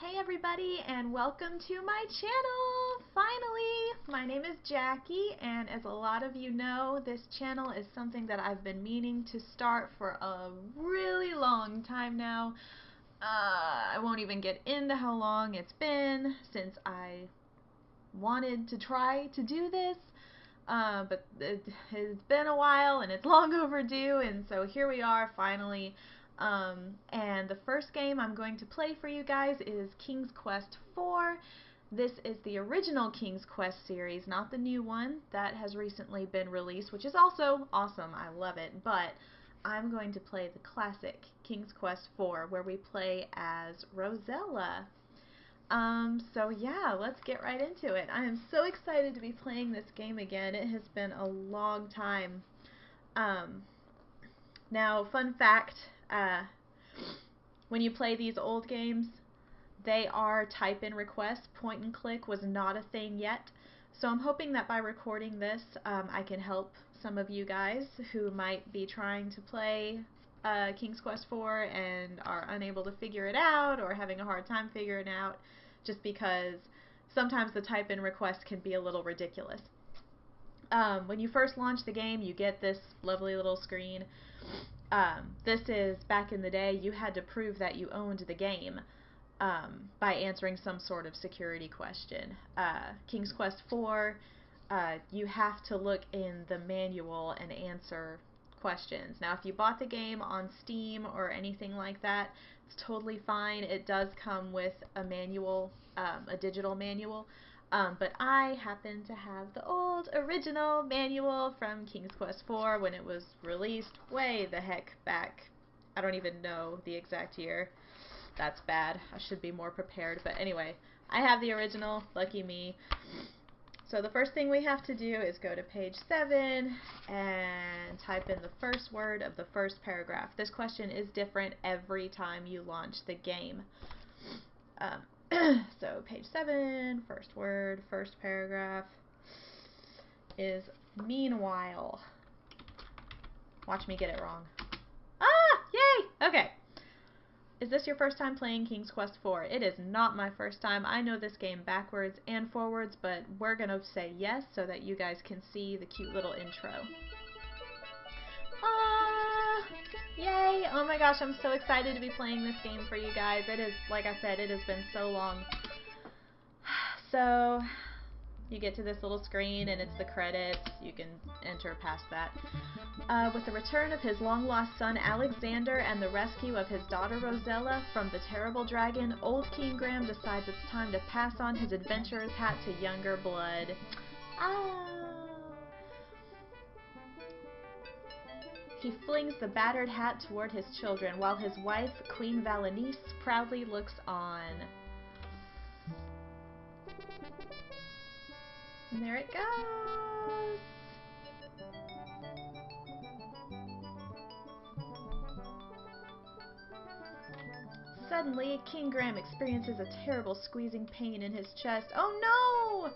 Hey everybody, and welcome to my channel! Finally! My name is Jackie, and as a lot of you know, this channel is something that I've been meaning to start for a really long time now. I won't even get into how long it's been since I wanted to try to do this, but it has been a while and it's long overdue, and so here we are finally. And the first game I'm going to play for you guys is King's Quest IV. This is the original King's Quest series, not the new one that has recently been released, which is also awesome. I love it. But I'm going to play the classic King's Quest IV, where we play as Rosella. So yeah, let's get right into it. I am so excited to be playing this game again. It has been a long time. Now, fun fact, when you play these old games, they are type-in requests. Point and click was not a thing yet. So I'm hoping that by recording this, I can help some of you guys who might be trying to play King's Quest IV and are unable to figure it out or having a hard time figuring it out, just because sometimes the type-in request can be a little ridiculous. When you first launch the game, you get this lovely little screen. This is back in the day, you had to prove that you owned the game by answering some sort of security question. King's Quest IV, you have to look in the manual and answer questions. Now, if you bought the game on Steam or anything like that, it's totally fine. It does come with a manual, a digital manual. But I happen to have the old original manual from King's Quest IV when it was released way the heck back. I don't even know the exact year. That's bad. I should be more prepared. But anyway, I have the original. Lucky me. So the first thing we have to do is go to page 7 and type in the first word of the first paragraph. This question is different every time you launch the game. So page 7, first word, first paragraph is meanwhile. Watch me get it wrong. Ah! Yay! Okay. Is this your first time playing King's Quest IV? It is not my first time. I know this game backwards and forwards, but we're going to say yes so that you guys can see the cute little intro. Ah! Yay! Oh my gosh, I'm so excited to be playing this game for you guys. It is, like I said, it has been so long. So, you get to this little screen and it's the credits. You can enter past that. With the return of his long-lost son Alexander and the rescue of his daughter Rosella from the terrible dragon, old King Graham decides it's time to pass on his adventurer's hat to younger blood. Ah! He flings the battered hat toward his children, while his wife, Queen Valenice, proudly looks on. And there it goes! Suddenly, King Graham experiences a terrible squeezing pain in his chest. Oh no!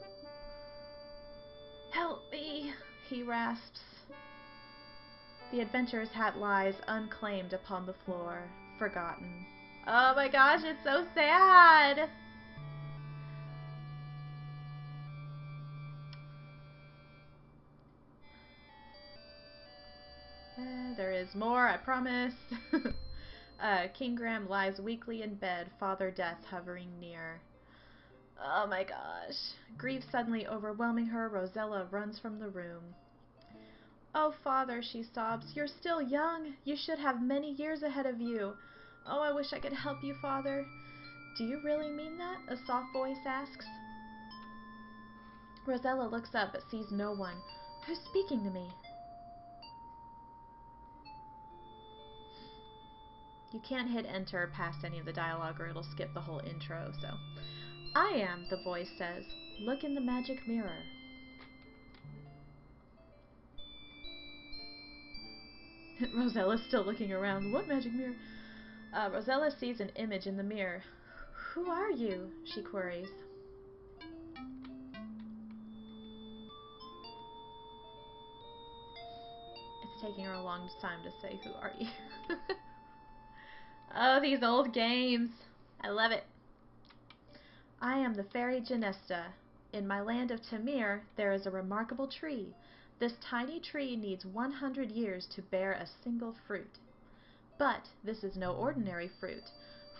Help me, he rasps. The adventurer's hat lies unclaimed upon the floor, forgotten. Oh my gosh, it's so sad! There is more, I promise. King Graham lies weakly in bed, Father Death hovering near. Oh my gosh. Grief suddenly overwhelming her, Rosella runs from the room. Oh, Father, she sobs, you're still young. You should have many years ahead of you. Oh, I wish I could help you, Father. Do you really mean that? A soft voice asks. Rosella looks up but sees no one. Who's speaking to me? You can't hit enter past any of the dialogue or it'll skip the whole intro, so. I am, the voice says. Look in the magic mirror. Rosella's still looking around. What magic mirror? Rosella sees an image in the mirror. Who are you? She queries. It's taking her a long time to say, who are you? Oh, these old games. I love it. I am the fairy Genesta. In my land of Tamir there is a remarkable tree. This tiny tree needs 100 years to bear a single fruit. But this is no ordinary fruit,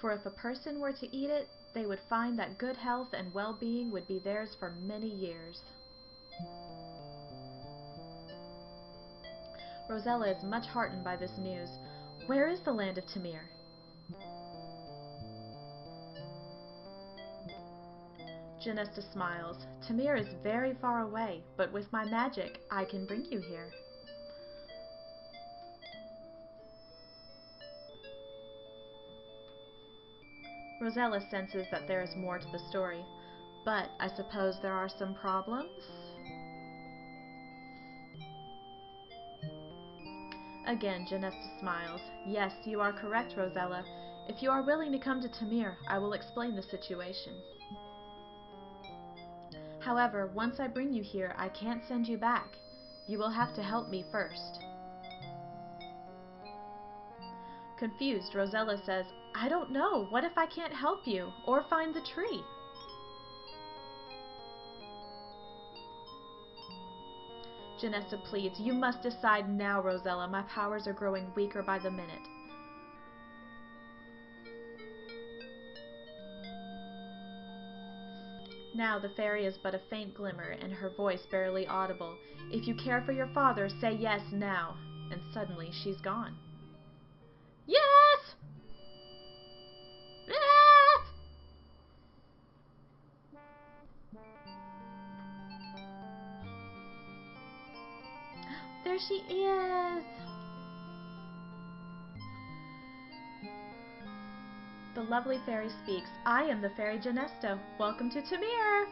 for if a person were to eat it, they would find that good health and well-being would be theirs for many years. Rosella is much heartened by this news. Where is the land of Tamir? Genesta smiles. Tamir is very far away, but with my magic, I can bring you here. Rosella senses that there is more to the story, but I suppose there are some problems? Again, Genesta smiles. Yes, you are correct, Rosella. If you are willing to come to Tamir, I will explain the situation. However, once I bring you here, I can't send you back. You will have to help me first. Confused, Rosella says, I don't know. What if I can't help you or find the tree? Genesta pleads, you must decide now, Rosella. My powers are growing weaker by the minute. Now the fairy is but a faint glimmer, and her voice barely audible. If you care for your father, say yes now. And suddenly she's gone. Yes! Yes! There she is! The lovely fairy speaks. I am the fairy Genesta. Welcome to Tamir!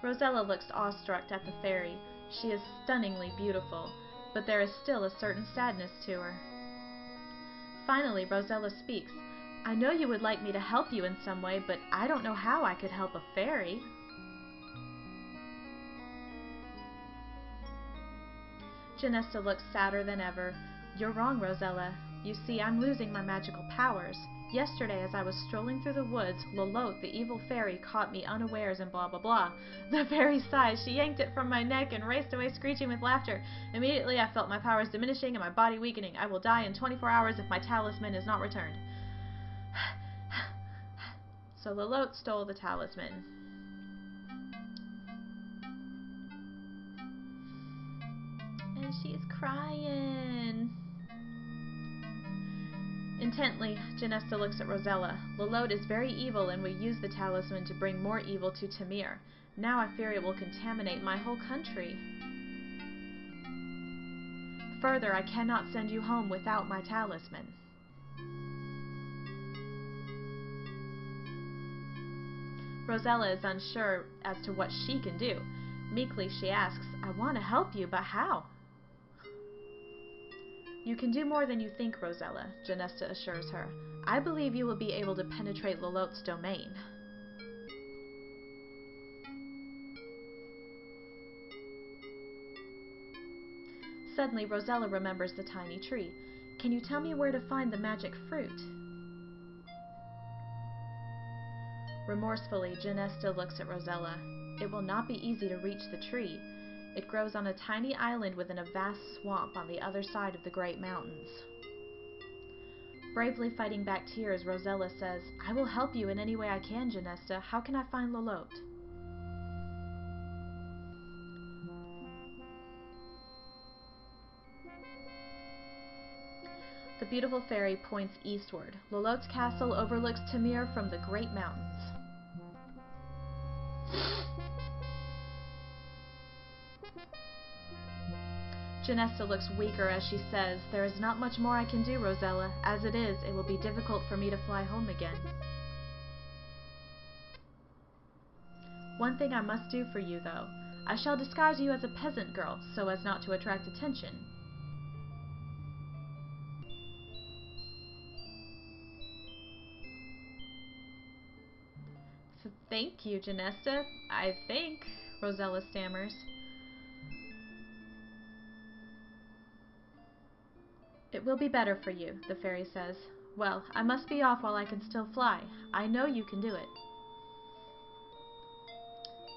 Rosella looks awestruck at the fairy. She is stunningly beautiful, but there is still a certain sadness to her. Finally, Rosella speaks. I know you would like me to help you in some way, but I don't know how I could help a fairy. Genesta looks sadder than ever. You're wrong, Rosella. You see, I'm losing my magical powers. Yesterday, as I was strolling through the woods, Lolotte, the evil fairy, caught me unawares and blah blah blah. The fairy sighed. She yanked it from my neck and raced away screeching with laughter. Immediately, I felt my powers diminishing and my body weakening. I will die in 24 hours if my talisman is not returned. So Lolotte stole the talisman. And she's crying. Intently, Genesta looks at Rosella. Lolotte is very evil and will use the talisman to bring more evil to Tamir. Now I fear it will contaminate my whole country. Further, I cannot send you home without my talisman. Rosella is unsure as to what she can do. Meekly she asks, I want to help you, but how? You can do more than you think, Rosella, Genesta assures her. I believe you will be able to penetrate Lolotte's domain. Suddenly, Rosella remembers the tiny tree. Can you tell me where to find the magic fruit? Remorsefully, Genesta looks at Rosella. It will not be easy to reach the tree. It grows on a tiny island within a vast swamp on the other side of the great mountains. Bravely fighting back tears, Rosella says, I will help you in any way I can, Genesta. How can I find Lolotte? The beautiful fairy points eastward. Lolotte's castle overlooks Tamir from the great mountains. Genesta looks weaker as she says, There is not much more I can do, Rosella. As it is, it will be difficult for me to fly home again. One thing I must do for you, though. I shall disguise you as a peasant girl, so as not to attract attention. Thank you, Genesta. I think, Rosella stammers. It will be better for you, the fairy says. Well, I must be off while I can still fly. I know you can do it.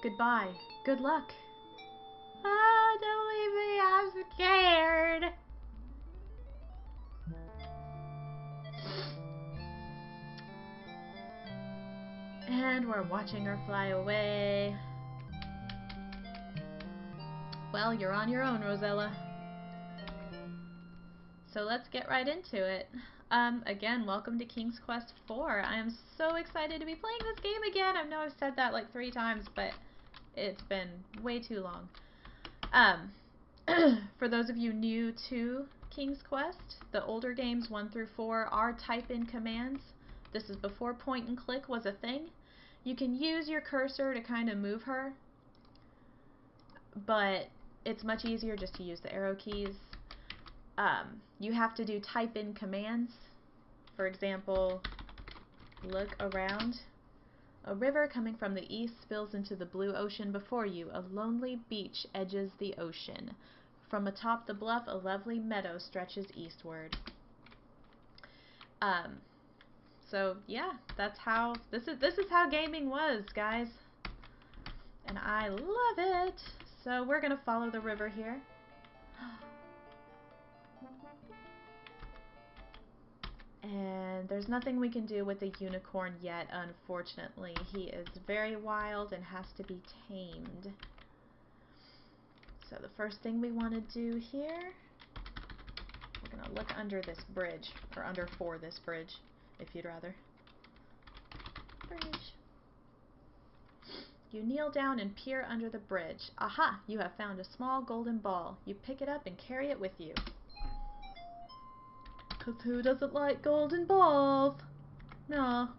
Goodbye. Good luck. Ah, don't leave me. I'm scared. And we're watching her fly away. Well, you're on your own, Rosella. So let's get right into it. Again, welcome to King's Quest IV. I am so excited to be playing this game again. I know I've said that like 3 times, but it's been way too long. For those of you new to King's Quest, the older games 1 through 4 are type-in commands. This is before point and click was a thing. You can use your cursor to kind of move her, but it's much easier just to use the arrow keys. You have to do type-in commands. For example, look around. A river coming from the east spills into the blue ocean before you. A lonely beach edges the ocean. From atop the bluff, a lovely meadow stretches eastward. So yeah, that's how this is how gaming was, guys. And I love it. So we're gonna follow the river here. And there's nothing we can do with the unicorn yet, unfortunately. He is very wild and has to be tamed. So the first thing we want to do here, we're going to look under this bridge, or under for this bridge, if you'd rather. Bridge. You kneel down and peer under the bridge. Aha! You have found a small golden ball. You pick it up and carry it with you. 'Cause who doesn't like golden balls? No.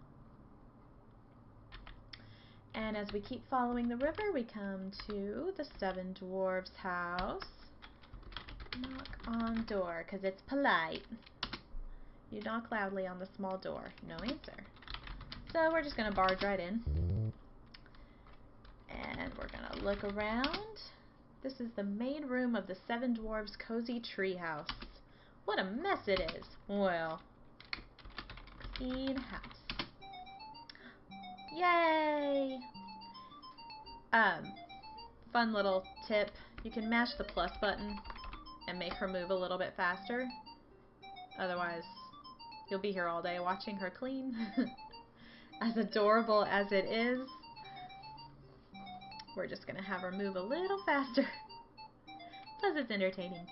And as we keep following the river, we come to the 7 dwarves' house. Knock on door, 'cause it's polite. You knock loudly on the small door. No answer. So we're just going to barge right in. And we're going to look around. This is the main room of the 7 dwarves' cozy treehouse. What a mess it is. Well, clean house. Yay! Fun little tip. You can mash the plus button and make her move a little bit faster. Otherwise, you'll be here all day watching her clean. As adorable as it is, we're just going to have her move a little faster. Plus, it's entertaining.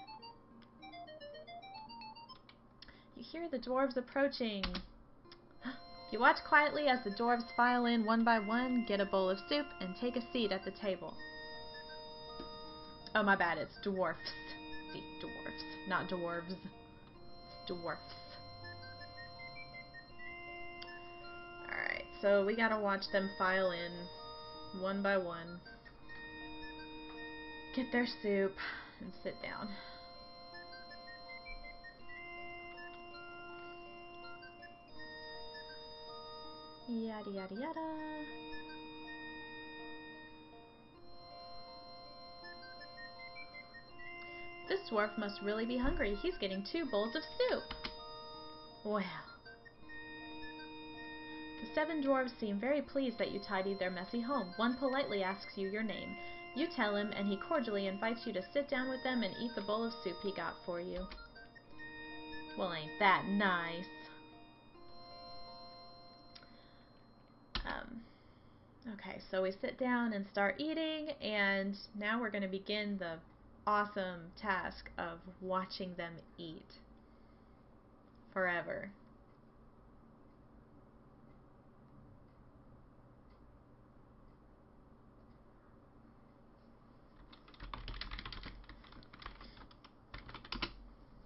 You hear the dwarves approaching. If you watch quietly as the dwarves file in one by one, get a bowl of soup and take a seat at the table. Oh, my bad, it's dwarfs. See, dwarfs, not dwarves. It's dwarfs. Alright, so we gotta watch them file in one by one. Get their soup and sit down. Yada yada yada. This dwarf must really be hungry. He's getting 2 bowls of soup. Well. The 7 dwarves seem very pleased that you tidied their messy home. One politely asks you your name. You tell him, and he cordially invites you to sit down with them and eat the bowl of soup he got for you. Well, ain't that nice? Okay, so we sit down and start eating, and now we're going to begin the awesome task of watching them eat forever.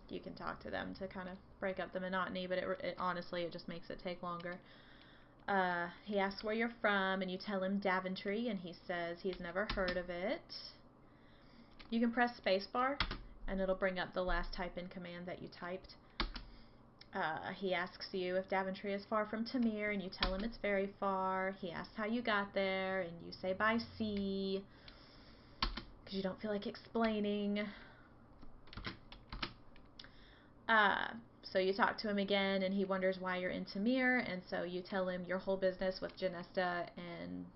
You can talk to them to kind of break up the monotony, but honestly, it just makes it take longer. He asks where you're from, and you tell him Daventry, and he says he's never heard of it. You can press spacebar, and it'll bring up the last type-in command that you typed. He asks you if Daventry is far from Tamir, and you tell him it's very far. He asks how you got there, and you say by sea, because you don't feel like explaining. Uh, so you talk to him again, and he wonders why you're in Tamir, and so you tell him your whole business with Janesta and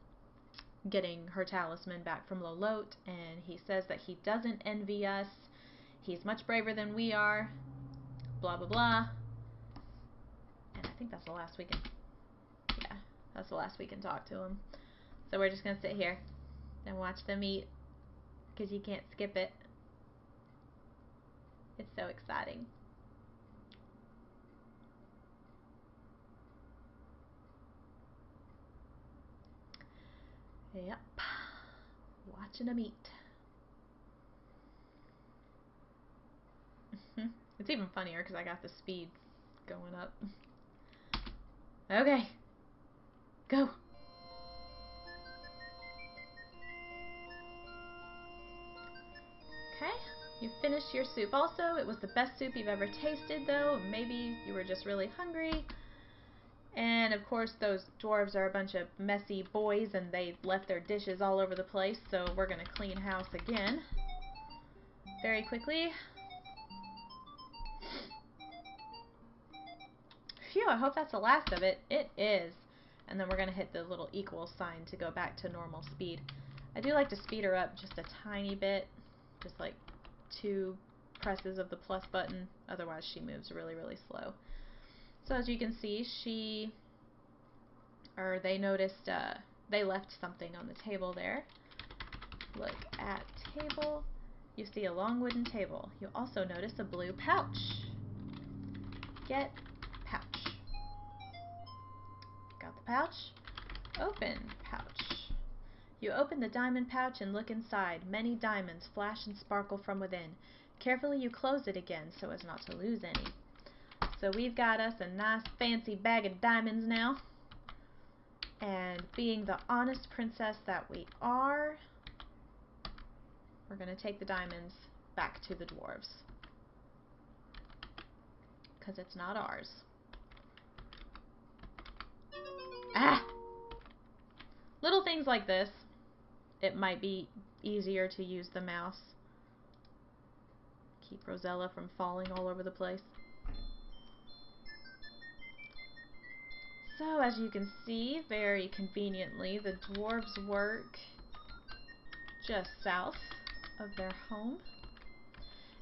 getting her talisman back from Lolot, and he says that he doesn't envy us. He's much braver than we are. Blah, blah, blah. And I think that's the last we can... Yeah, that's the last we can talk to him. So we're just going to sit here and watch them eat, because you can't skip it. It's so exciting. Yep. Watching them eat. It's even funnier because I got the speed going up. Okay. Go. Okay. You finished your soup also. It was the best soup you've ever tasted, though. Maybe you were just really hungry. And, of course, those dwarves are a bunch of messy boys, and they left their dishes all over the place, so we're going to clean house again. Very quickly. Phew, I hope that's the last of it. It is. And then we're going to hit the little equal sign to go back to normal speed. I do like to speed her up just a tiny bit. Just like 2 presses of the plus button. Otherwise she moves really, really slow. So as you can see, they noticed, they left something on the table there. Look at table. You see a long wooden table. You also notice a blue pouch. Get pouch. Got the pouch? Open pouch. You open the diamond pouch and look inside. Many diamonds flash and sparkle from within. Carefully you close it again so as not to lose any. So we've got us a nice fancy bag of diamonds now. And being the honest princess that we are, we're going to take the diamonds back to the dwarves. Because it's not ours. Ah! Little things like this. It might be easier to use the mouse. Keep Rosella from falling all over the place. So, as you can see, very conveniently, the dwarves work just south of their home.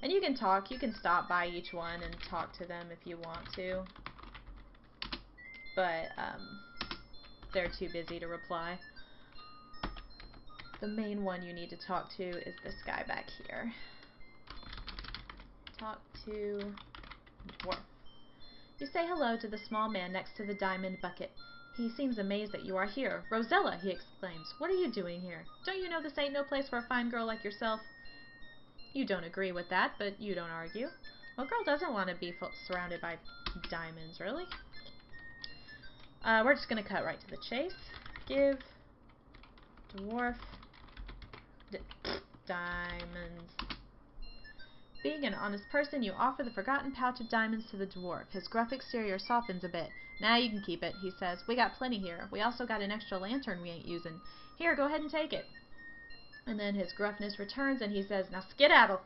And you can talk, you can stop by each one and talk to them if you want to. But, they're too busy to reply. The main one you need to talk to is this guy back here. Talk to dwarf. You say hello to the small man next to the diamond bucket. He seems amazed that you are here. Rosella, he exclaims. What are you doing here? Don't you know this ain't no place for a fine girl like yourself? You don't agree with that, but you don't argue. What girl doesn't want to be surrounded by diamonds, really? We're just going to cut right to the chase. Give dwarf diamonds. Being an honest person, you offer the forgotten pouch of diamonds to the dwarf. His gruff exterior softens a bit. Now you can keep it, he says. We got plenty here. We also got an extra lantern we ain't using. Here, go ahead and take it. And then his gruffness returns and he says, now skedaddle.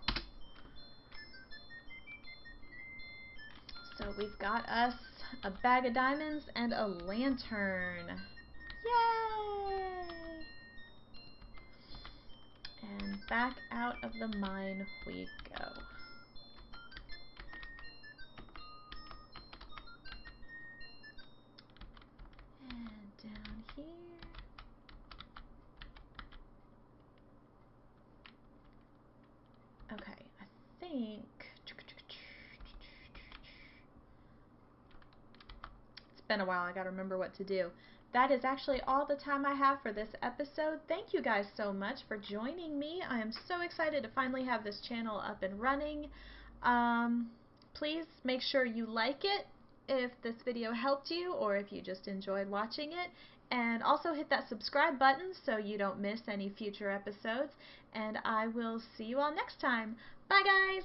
So we've got us a bag of diamonds and a lantern. Yay! And back out of the mine we go. And down here. Okay, I think it's been a while. I gotta remember what to do. That is actually all the time I have for this episode. Thank you guys so much for joining me. I am so excited to finally have this channel up and running. Please make sure you like it if this video helped you or if you just enjoyed watching it. And also hit that subscribe button so you don't miss any future episodes. And I will see you all next time. Bye guys!